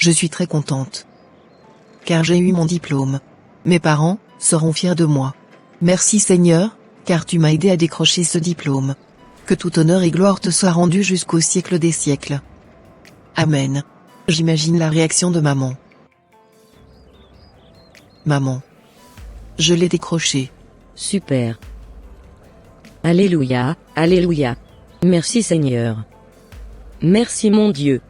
Je suis très contente. Car j'ai eu mon diplôme. Mes parents seront fiers de moi. Merci Seigneur, car tu m'as aidé à décrocher ce diplôme. Que tout honneur et gloire te soit rendu jusqu'au siècle des siècles. Amen. J'imagine la réaction de maman. Maman. Je l'ai décroché. Super. Alléluia, alléluia. Merci Seigneur. Merci mon Dieu.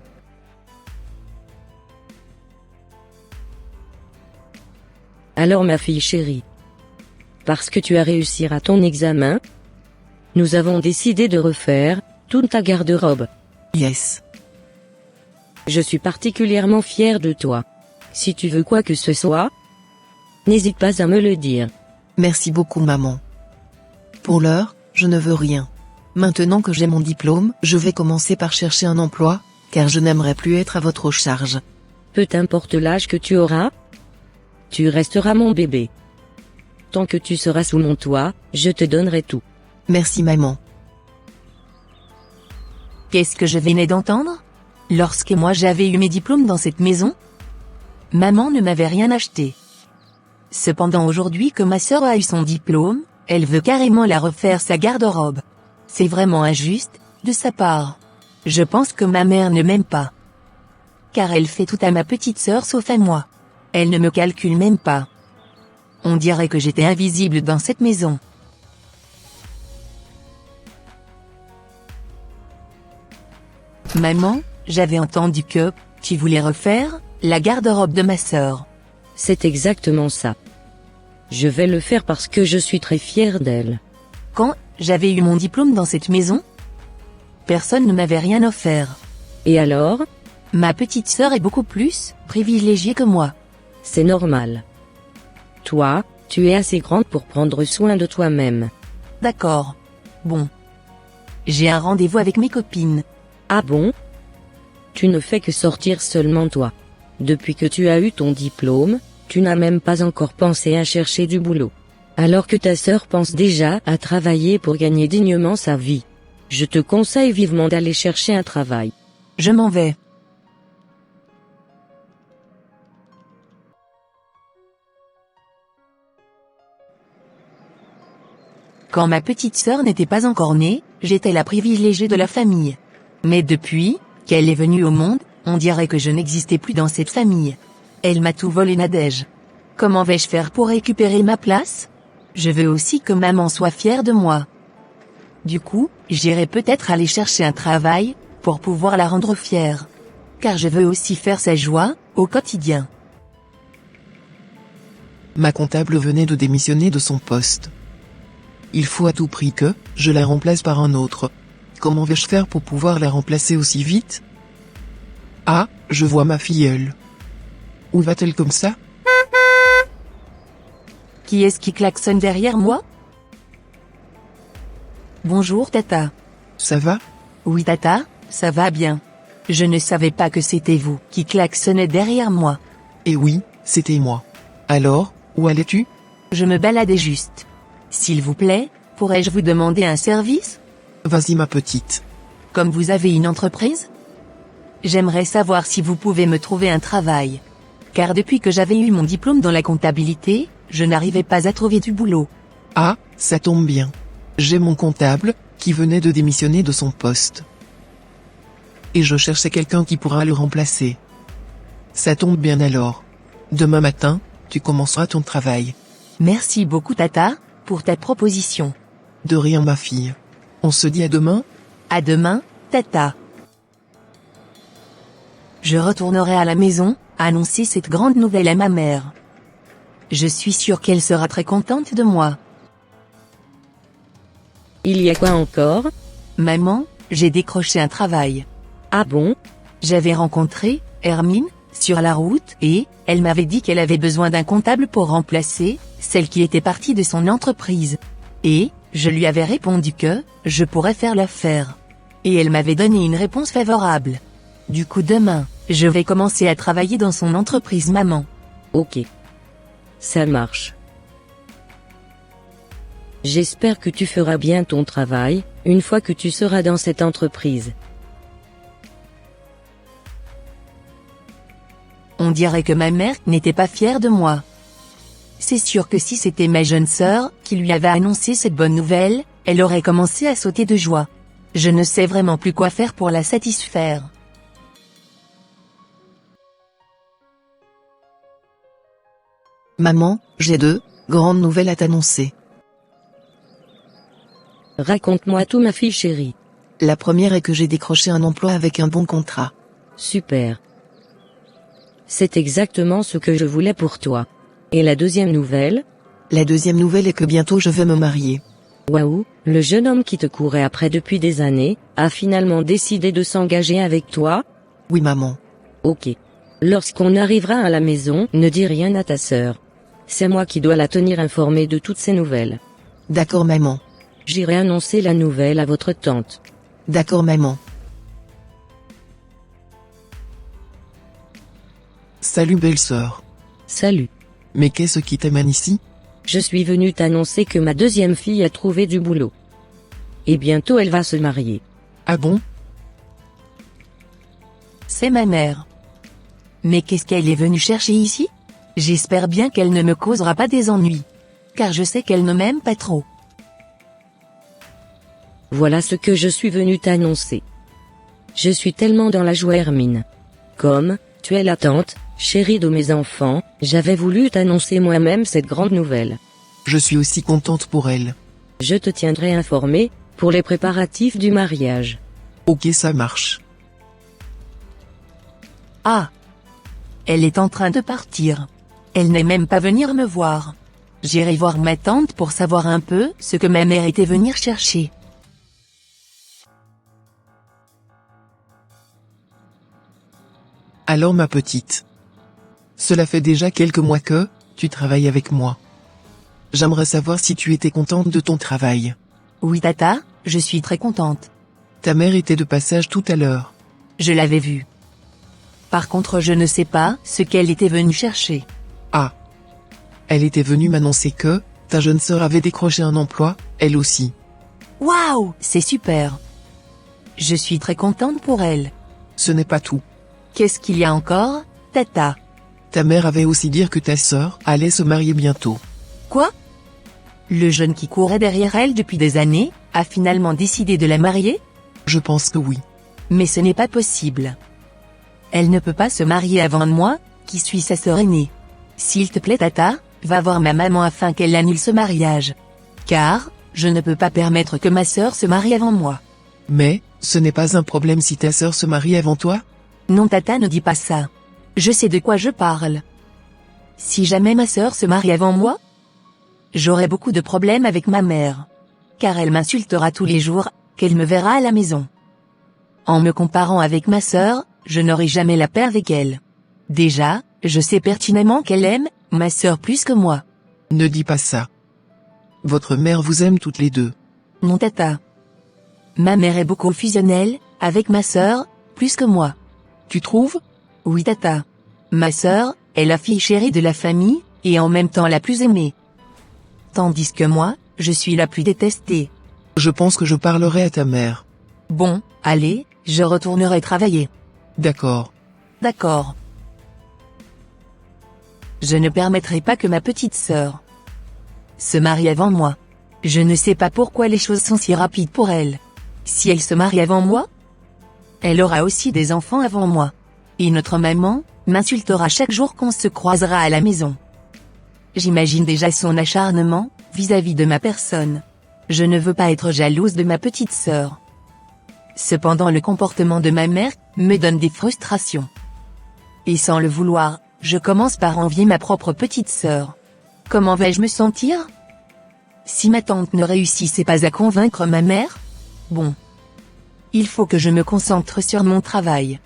Alors ma fille chérie. Parce que tu as réussi à ton examen, nous avons décidé de refaire toute ta garde-robe. Yes. Je suis particulièrement fière de toi. Si tu veux quoi que ce soit, n'hésite pas à me le dire. Merci beaucoup maman. Pour l'heure, je ne veux rien. Maintenant que j'ai mon diplôme, je vais commencer par chercher un emploi, car je n'aimerais plus être à votre charge. Peu importe l'âge que tu auras, tu resteras mon bébé. Tant que tu seras sous mon toit, je te donnerai tout. Merci maman. Qu'est-ce que je venais d'entendre? Lorsque moi j'avais eu mes diplômes dans cette maison, maman ne m'avait rien acheté. Cependant aujourd'hui que ma sœur a eu son diplôme, elle veut carrément la refaire sa garde-robe. C'est vraiment injuste, de sa part. Je pense que ma mère ne m'aime pas. Car elle fait tout à ma petite sœur sauf à moi. Elle ne me calcule même pas. On dirait que j'étais invisible dans cette maison. Maman, j'avais entendu que tu voulais refaire la garde-robe de ma sœur. C'est exactement ça. Je vais le faire parce que je suis très fière d'elle. Quand j'avais eu mon diplôme dans cette maison, personne ne m'avait rien offert. Et alors? Ma petite sœur est beaucoup plus privilégiée que moi. C'est normal. Toi, tu es assez grande pour prendre soin de toi-même. D'accord. Bon. J'ai un rendez-vous avec mes copines. Ah bon? Tu ne fais que sortir seulement toi. Depuis que tu as eu ton diplôme, tu n'as même pas encore pensé à chercher du boulot. Alors que ta sœur pense déjà à travailler pour gagner dignement sa vie. Je te conseille vivement d'aller chercher un travail. Je m'en vais. Quand ma petite sœur n'était pas encore née, j'étais la privilégiée de la famille. Mais depuis qu'elle est venue au monde, on dirait que je n'existais plus dans cette famille. Elle m'a tout volé Nadège. Comment vais-je faire pour récupérer ma place? Je veux aussi que maman soit fière de moi. Du coup, j'irai peut-être aller chercher un travail, pour pouvoir la rendre fière. Car je veux aussi faire sa joie, au quotidien. Ma comptable venait de démissionner de son poste. Il faut à tout prix que je la remplace par un autre. Comment vais-je faire pour pouvoir la remplacer aussi vite? Ah, je vois ma filleule. Où va-t-elle comme ça? Qui est-ce qui klaxonne derrière moi? Bonjour Tata. Ça va? Oui Tata, ça va bien. Je ne savais pas que c'était vous qui klaxonnait derrière moi. Eh oui, c'était moi. Alors, où allais-tu? Je me baladais juste. S'il vous plaît, pourrais-je vous demander un service? Vas-y ma petite. Comme vous avez une entreprise? J'aimerais savoir si vous pouvez me trouver un travail. Car depuis que j'avais eu mon diplôme dans la comptabilité, je n'arrivais pas à trouver du boulot. Ah, ça tombe bien. J'ai mon comptable, qui venait de démissionner de son poste. Et je cherchais quelqu'un qui pourra le remplacer. Ça tombe bien alors. Demain matin, tu commenceras ton travail. Merci beaucoup Tata, pour ta proposition. De rien ma fille. On se dit à demain? À demain, Tata. Je retournerai à la maison, annoncer cette grande nouvelle à ma mère. Je suis sûre qu'elle sera très contente de moi. Il y a quoi encore? Maman, j'ai décroché un travail. Ah bon? J'avais rencontré Hermine sur la route et elle m'avait dit qu'elle avait besoin d'un comptable pour remplacer celle qui était partie de son entreprise. Et je lui avais répondu que je pourrais faire l'affaire. Et elle m'avait donné une réponse favorable. Du coup demain, je vais commencer à travailler dans son entreprise maman. Ok. Ça marche. J'espère que tu feras bien ton travail, une fois que tu seras dans cette entreprise. On dirait que ma mère n'était pas fière de moi. C'est sûr que si c'était ma jeune sœur qui lui avait annoncé cette bonne nouvelle, elle aurait commencé à sauter de joie. Je ne sais vraiment plus quoi faire pour la satisfaire. Maman, j'ai 2 grandes nouvelles à t'annoncer. Raconte-moi tout, ma fille chérie. La première est que j'ai décroché un emploi avec un bon contrat. Super. C'est exactement ce que je voulais pour toi. Et la deuxième nouvelle? La deuxième nouvelle est que bientôt je vais me marier. Waouh, le jeune homme qui te courait après depuis des années, a finalement décidé de s'engager avec toi? Oui maman. Ok. Lorsqu'on arrivera à la maison, ne dis rien à ta sœur. C'est moi qui dois la tenir informée de toutes ces nouvelles. D'accord maman. J'irai annoncer la nouvelle à votre tante. D'accord maman. Salut belle-sœur. Salut. Mais qu'est-ce qui t'amène ici? Je suis venu t'annoncer que ma deuxième fille a trouvé du boulot. Et bientôt elle va se marier. Ah bon? C'est ma mère. Mais qu'est-ce qu'elle est venue chercher ici? J'espère bien qu'elle ne me causera pas des ennuis. Car je sais qu'elle ne m'aime pas trop. Voilà ce que je suis venu t'annoncer. Je suis tellement dans la joie, Hermine. Comme, tu es la tante, chérie de mes enfants, j'avais voulu t'annoncer moi-même cette grande nouvelle. Je suis aussi contente pour elle. Je te tiendrai informé, pour les préparatifs du mariage. Ok ça marche. Ah! Elle est en train de partir. Elle n'est même pas venir me voir. J'irai voir ma tante pour savoir un peu ce que ma mère était venue chercher. Alors ma petite. Cela fait déjà quelques mois que tu travailles avec moi. J'aimerais savoir si tu étais contente de ton travail. Oui tata, je suis très contente. Ta mère était de passage tout à l'heure. Je l'avais vue. Par contre je ne sais pas ce qu'elle était venue chercher. Ah. Elle était venue m'annoncer que ta jeune sœur avait décroché un emploi, elle aussi. Waouh, c'est super. Je suis très contente pour elle. Ce n'est pas tout. Qu'est-ce qu'il y a encore, tata? Ta mère avait aussi dit que ta sœur allait se marier bientôt. Quoi? Le jeune qui courait derrière elle depuis des années, a finalement décidé de la marier? Je pense que oui. Mais ce n'est pas possible. Elle ne peut pas se marier avant moi, qui suis sa sœur aînée. S'il te plaît tata, va voir ma maman afin qu'elle annule ce mariage. Car, je ne peux pas permettre que ma sœur se marie avant moi. Mais, ce n'est pas un problème si ta sœur se marie avant toi? Non tata ne dis pas ça. Je sais de quoi je parle. Si jamais ma sœur se marie avant moi, j'aurai beaucoup de problèmes avec ma mère. Car elle m'insultera tous les jours, qu'elle me verra à la maison. En me comparant avec ma sœur, je n'aurai jamais la paix avec elle. Déjà, je sais pertinemment qu'elle aime ma sœur plus que moi. Ne dis pas ça. Votre mère vous aime toutes les deux. Non tata. Ma mère est beaucoup fusionnelle, avec ma sœur, plus que moi. Tu trouves? Oui tata. Ma sœur, est la fille chérie de la famille, et en même temps la plus aimée. Tandis que moi, je suis la plus détestée. Je pense que je parlerai à ta mère. Bon, allez, je retournerai travailler. D'accord. D'accord. Je ne permettrai pas que ma petite sœur se marie avant moi. Je ne sais pas pourquoi les choses sont si rapides pour elle. Si elle se marie avant moi, elle aura aussi des enfants avant moi. Et notre maman m'insultera chaque jour qu'on se croisera à la maison. J'imagine déjà son acharnement vis-à-vis de ma personne. Je ne veux pas être jalouse de ma petite sœur. Cependant le comportement de ma mère me donne des frustrations. Et sans le vouloir, je commence par envier ma propre petite sœur. Comment vais-je me sentir? Si ma tante ne réussissait pas à convaincre ma mère? Bon. Il faut que je me concentre sur mon travail.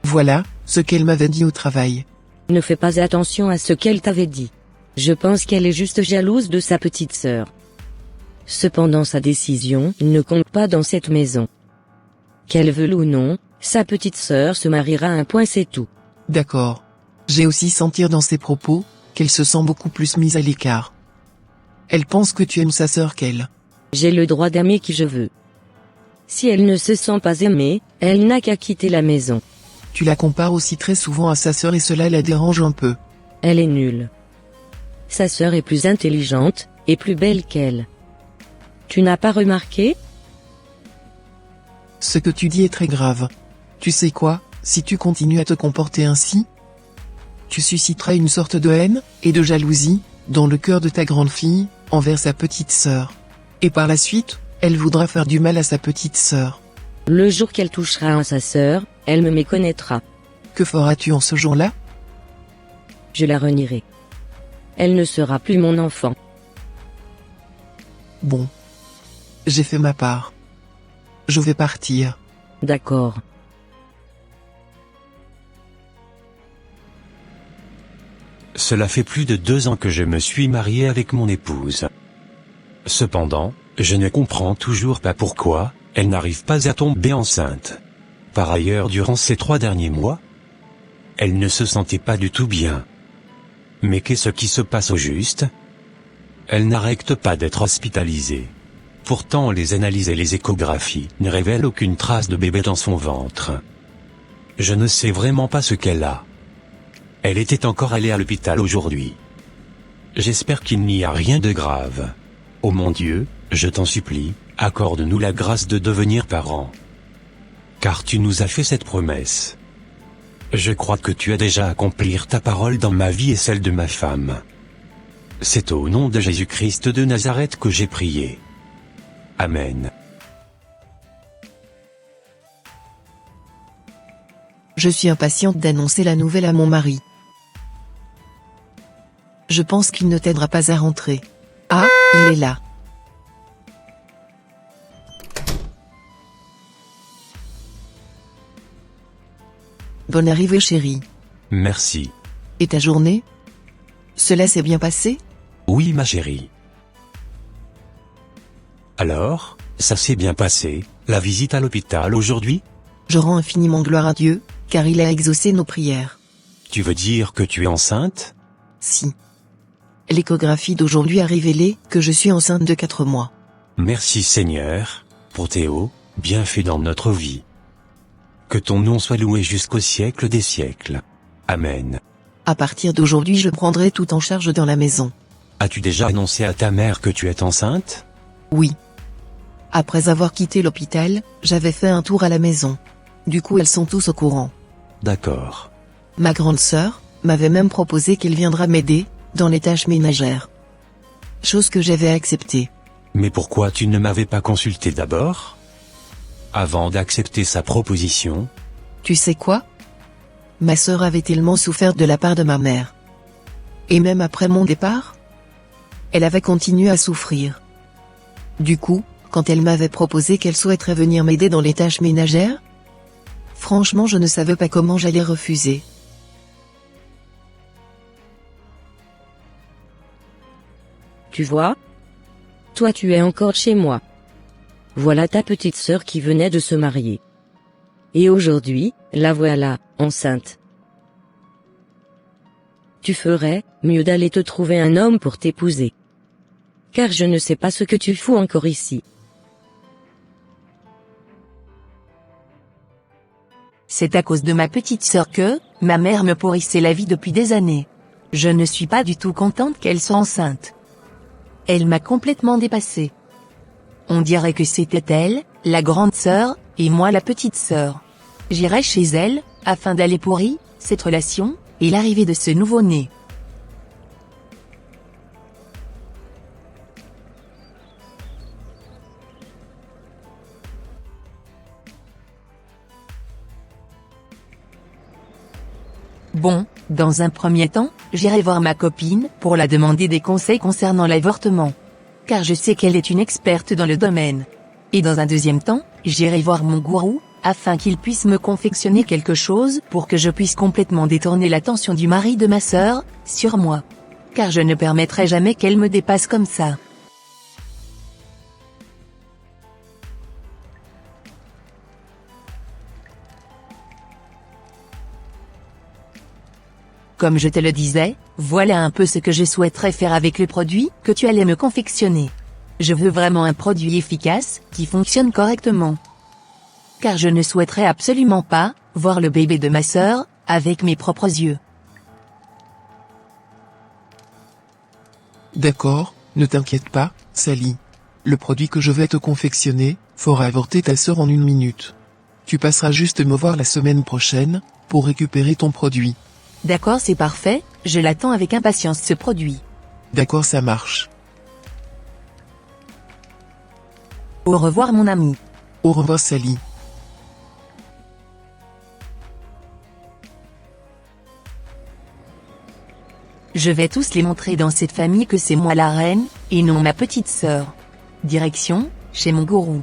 Voilà, ce qu'elle m'avait dit au travail. Ne fais pas attention à ce qu'elle t'avait dit. Je pense qu'elle est juste jalouse de sa petite sœur. Cependant sa décision ne compte pas dans cette maison. Qu'elle veuille ou non, sa petite sœur se mariera à un point, c'est tout. D'accord. J'ai aussi senti dans ses propos qu'elle se sent beaucoup plus mise à l'écart. Elle pense que tu aimes sa sœur qu'elle. J'ai le droit d'aimer qui je veux. Si elle ne se sent pas aimée, elle n'a qu'à quitter la maison. Tu la compares aussi très souvent à sa sœur et cela la dérange un peu. Elle est nulle. Sa sœur est plus intelligente, et plus belle qu'elle. Tu n'as pas remarqué? Ce que tu dis est très grave. Tu sais quoi, si tu continues à te comporter ainsi, tu susciteras une sorte de haine, et de jalousie, dans le cœur de ta grande fille, envers sa petite sœur. Et par la suite, elle voudra faire du mal à sa petite sœur. Le jour qu'elle touchera à sa sœur, elle me méconnaîtra. Que feras-tu en ce jour-là? Je la renierai. Elle ne sera plus mon enfant. Bon. J'ai fait ma part. Je vais partir. D'accord. Cela fait plus de 2 ans que je me suis marié avec mon épouse. Cependant, je ne comprends toujours pas pourquoi elle n'arrive pas à tomber enceinte. Par ailleurs, durant ces 3 derniers mois, elle ne se sentait pas du tout bien. Mais qu'est-ce qui se passe au juste? Elle n'arrête pas d'être hospitalisée. Pourtant les analyses et les échographies ne révèlent aucune trace de bébé dans son ventre. Je ne sais vraiment pas ce qu'elle a. Elle était encore allée à l'hôpital aujourd'hui. J'espère qu'il n'y a rien de grave. Oh mon Dieu, je t'en supplie, accorde-nous la grâce de devenir parents. Car tu nous as fait cette promesse. Je crois que tu as déjà accompli ta parole dans ma vie et celle de ma femme. C'est au nom de Jésus-Christ de Nazareth que j'ai prié. Amen. Je suis impatiente d'annoncer la nouvelle à mon mari. Je pense qu'il ne t'aidera pas à rentrer. Ah, il est là. Bonne arrivée chérie. Merci. Et ta journée? Cela s'est bien passé? Oui ma chérie. Alors, ça s'est bien passé, la visite à l'hôpital aujourd'hui? Je rends infiniment gloire à Dieu, car il a exaucé nos prières. Tu veux dire que tu es enceinte? Si. L'échographie d'aujourd'hui a révélé que je suis enceinte de 4 mois. Merci Seigneur, pour tes hauts bienfaits dans notre vie. Que ton nom soit loué jusqu'au siècle des siècles. Amen. À partir d'aujourd'hui je prendrai tout en charge dans la maison. As-tu déjà annoncé à ta mère que tu es enceinte? Oui. Après avoir quitté l'hôpital, j'avais fait un tour à la maison. Du coup elles sont tous au courant. D'accord. Ma grande sœur m'avait même proposé qu'elle viendra m'aider dans les tâches ménagères. Chose que j'avais acceptée. Mais pourquoi tu ne m'avais pas consulté d'abord? Avant d'accepter sa proposition? Tu sais quoi? Ma sœur avait tellement souffert de la part de ma mère. Et même après mon départ, elle avait continué à souffrir. Du coup, quand elle m'avait proposé qu'elle souhaiterait venir m'aider dans les tâches ménagères, franchement je ne savais pas comment j'allais refuser. Tu vois? Toi tu es encore chez moi. Voilà ta petite sœur qui venait de se marier. Et aujourd'hui, la voilà, enceinte. Tu ferais mieux d'aller te trouver un homme pour t'épouser. Car je ne sais pas ce que tu fous encore ici. C'est à cause de ma petite sœur que, ma mère me pourrissait la vie depuis des années. Je ne suis pas du tout contente qu'elle soit enceinte. Elle m'a complètement dépassée. On dirait que c'était elle, la grande sœur, et moi la petite sœur. J'irai chez elle, afin d'aller pourrir cette relation, et l'arrivée de ce nouveau-né. Bon, dans un premier temps, j'irai voir ma copine pour la demander des conseils concernant l'avortement. Car je sais qu'elle est une experte dans le domaine. Et dans un deuxième temps, j'irai voir mon gourou, afin qu'il puisse me confectionner quelque chose pour que je puisse complètement détourner l'attention du mari de ma sœur, sur moi. Car je ne permettrai jamais qu'elle me dépasse comme ça. Comme je te le disais, voilà un peu ce que je souhaiterais faire avec le produit que tu allais me confectionner. Je veux vraiment un produit efficace, qui fonctionne correctement. car je ne souhaiterais absolument pas voir le bébé de ma sœur avec mes propres yeux. D'accord, ne t'inquiète pas, Sally. Le produit que je vais te confectionner fera avorter ta sœur en 1 minute. Tu passeras juste me voir la semaine prochaine pour récupérer ton produit. D'accord, c'est parfait, je l'attends avec impatience ce produit. D'accord, ça marche. Au revoir mon ami. Au revoir, Sally. Je vais tous les montrer dans cette famille que c'est moi la reine, et non ma petite sœur. Direction, chez mon gourou.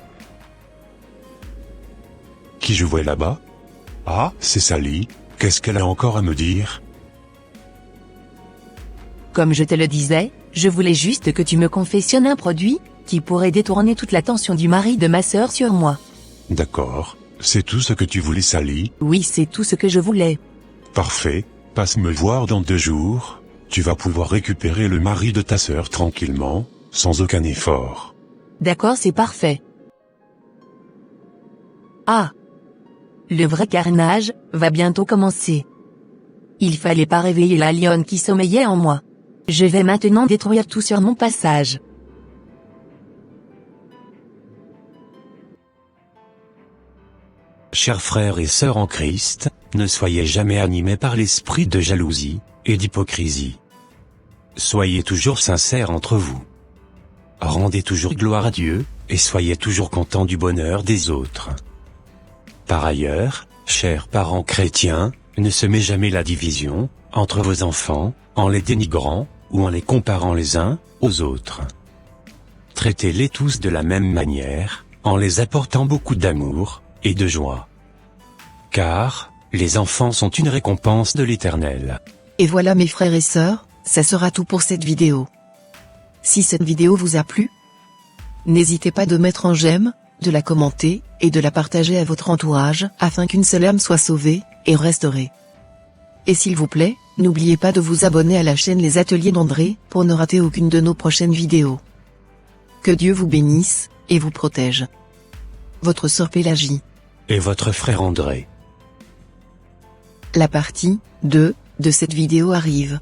Qui je vois là-bas? Ah, c'est Sally. Qu'est-ce qu'elle a encore à me dire? Comme je te le disais, je voulais juste que tu me confectionnes un produit qui pourrait détourner toute l'attention du mari de ma sœur sur moi. D'accord. C'est tout ce que tu voulais, Sally? Oui, c'est tout ce que je voulais. Parfait. Passe me voir dans 2 jours. Tu vas pouvoir récupérer le mari de ta sœur tranquillement, sans aucun effort. D'accord, c'est parfait. Ah! Le vrai carnage va bientôt commencer. Il fallait pas réveiller la lionne qui sommeillait en moi. Je vais maintenant détruire tout sur mon passage. Chers frères et sœurs en Christ, ne soyez jamais animés par l'esprit de jalousie et d'hypocrisie. Soyez toujours sincères entre vous. Rendez toujours gloire à Dieu, et soyez toujours contents du bonheur des autres. Par ailleurs, chers parents chrétiens, ne semez jamais la division entre vos enfants, en les dénigrant, ou en les comparant les uns aux autres. Traitez-les tous de la même manière, en les apportant beaucoup d'amour et de joie. Car, les enfants sont une récompense de l'Éternel. Et voilà mes frères et sœurs, ça sera tout pour cette vidéo. Si cette vidéo vous a plu, n'hésitez pas de mettre en j'aime, de la commenter, et de la partager à votre entourage, afin qu'une seule âme soit sauvée, et restaurée. Et s'il vous plaît, n'oubliez pas de vous abonner à la chaîne Les Ateliers d'André, pour ne rater aucune de nos prochaines vidéos. Que Dieu vous bénisse, et vous protège. Votre sœur Pélagie. Et votre frère André. La partie 2 de cette vidéo arrive.